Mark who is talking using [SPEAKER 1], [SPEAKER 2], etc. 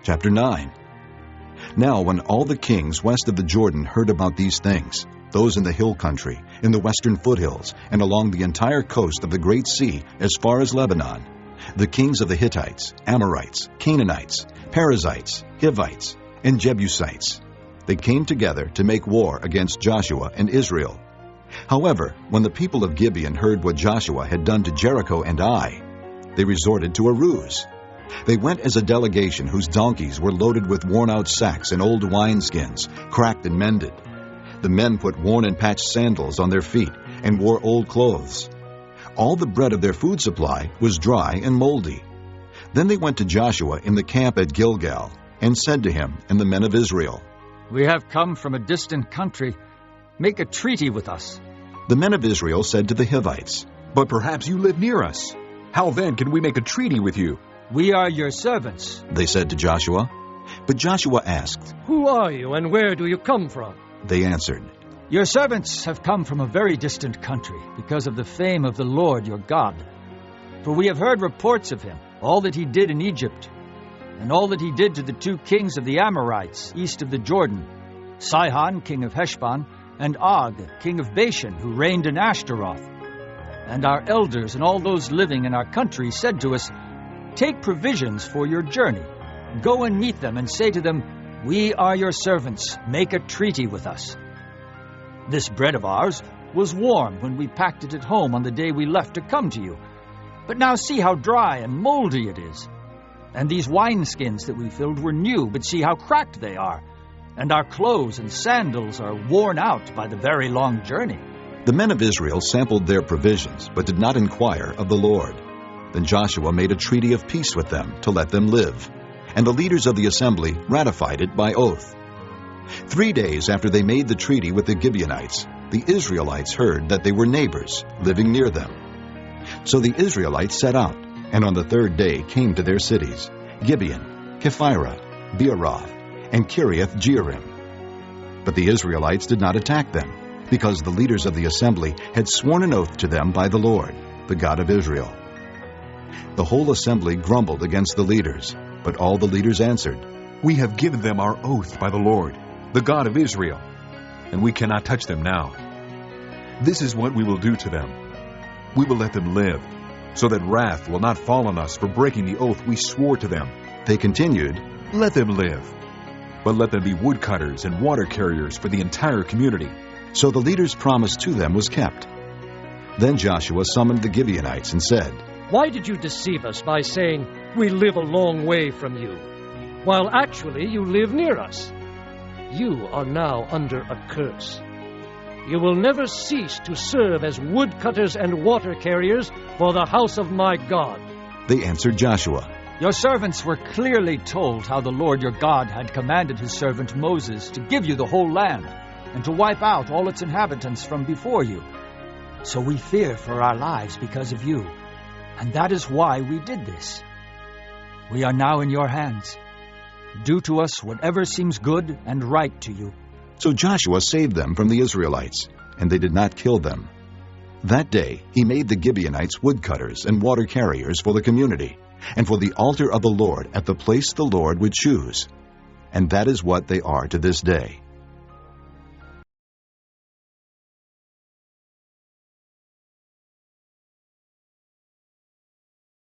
[SPEAKER 1] Chapter 9. Now when all the kings west of the Jordan heard about these things, those in the hill country, in the western foothills, and along the entire coast of the great sea as far as Lebanon, the kings of the Hittites, Amorites, Canaanites, Perizzites, Hivites, and Jebusites, they came together to make war against Joshua and Israel. However, when the people of Gibeon heard what Joshua had done to Jericho and Ai, they resorted to a ruse. They went as a delegation whose donkeys were loaded with worn-out sacks and old wineskins, cracked and mended. The men put worn and patched sandals on their feet and wore old clothes. All the bread of their food supply was dry and moldy. Then they went to Joshua in the camp at Gilgal and said to him and the men of Israel,
[SPEAKER 2] "We have come from a distant country. Make a treaty with us."
[SPEAKER 1] The men of Israel said to the Hivites,
[SPEAKER 3] "But perhaps you live near us. How then can we make a treaty with you?"
[SPEAKER 2] "We are your servants,"
[SPEAKER 1] they said to Joshua. But Joshua asked,
[SPEAKER 4] "Who are you and where do you come from?"
[SPEAKER 1] They answered,
[SPEAKER 2] "Your servants have come from a very distant country because of the fame of the Lord your God. For we have heard reports of him, all that he did in Egypt, and all that he did to the 2 kings of the Amorites east of the Jordan, Sihon, king of Heshbon, and Og, king of Bashan, who reigned in Ashtaroth. And our elders and all those living in our country said to us, 'Take provisions for your journey. Go and meet them and say to them, "We are your servants. Make a treaty with us." This bread of ours was warm when we packed it at home on the day we left to come to you. But now see how dry and moldy it is. And these wineskins that we filled were new, but see how cracked they are. And our clothes and sandals are worn out by the very long journey.'"
[SPEAKER 1] The men of Israel sampled their provisions, but did not inquire of the Lord. Then Joshua made a treaty of peace with them to let them live, and the leaders of the assembly ratified it by oath. 3 days after they made the treaty with the Gibeonites, the Israelites heard that they were neighbors living near them. So the Israelites set out, and on the 3rd day came to their cities, Gibeon, Kephirah, Beeroth, and Kiriath Jearim. But the Israelites did not attack them, because the leaders of the assembly had sworn an oath to them by the Lord, the God of Israel. The whole assembly grumbled against the leaders, but all the leaders answered,
[SPEAKER 3] "We have given them our oath by the Lord, the God of Israel, and we cannot touch them now. This is what we will do to them. We will let them live, so that wrath will not fall on us for breaking the oath we swore to them."
[SPEAKER 1] They continued,
[SPEAKER 3] "Let them live, but let them be woodcutters and water carriers for the entire community."
[SPEAKER 1] So the leader's promise to them was kept. Then Joshua summoned the Gibeonites and said,
[SPEAKER 4] "Why did you deceive us by saying, 'We live a long way from you,' while actually you live near us? You are now under a curse. You will never cease to serve as woodcutters and water carriers for the house of my God."
[SPEAKER 1] They answered Joshua,
[SPEAKER 2] "Your servants were clearly told how the Lord your God had commanded his servant Moses to give you the whole land, and to wipe out all its inhabitants from before you. So we fear for our lives because of you, and that is why we did this. We are now in your hands. Do to us whatever seems good and right to you."
[SPEAKER 1] So Joshua saved them from the Israelites, and they did not kill them. That day he made the Gibeonites woodcutters and water carriers for the community, and for the altar of the Lord at the place the Lord would choose. And that is what they are to this day.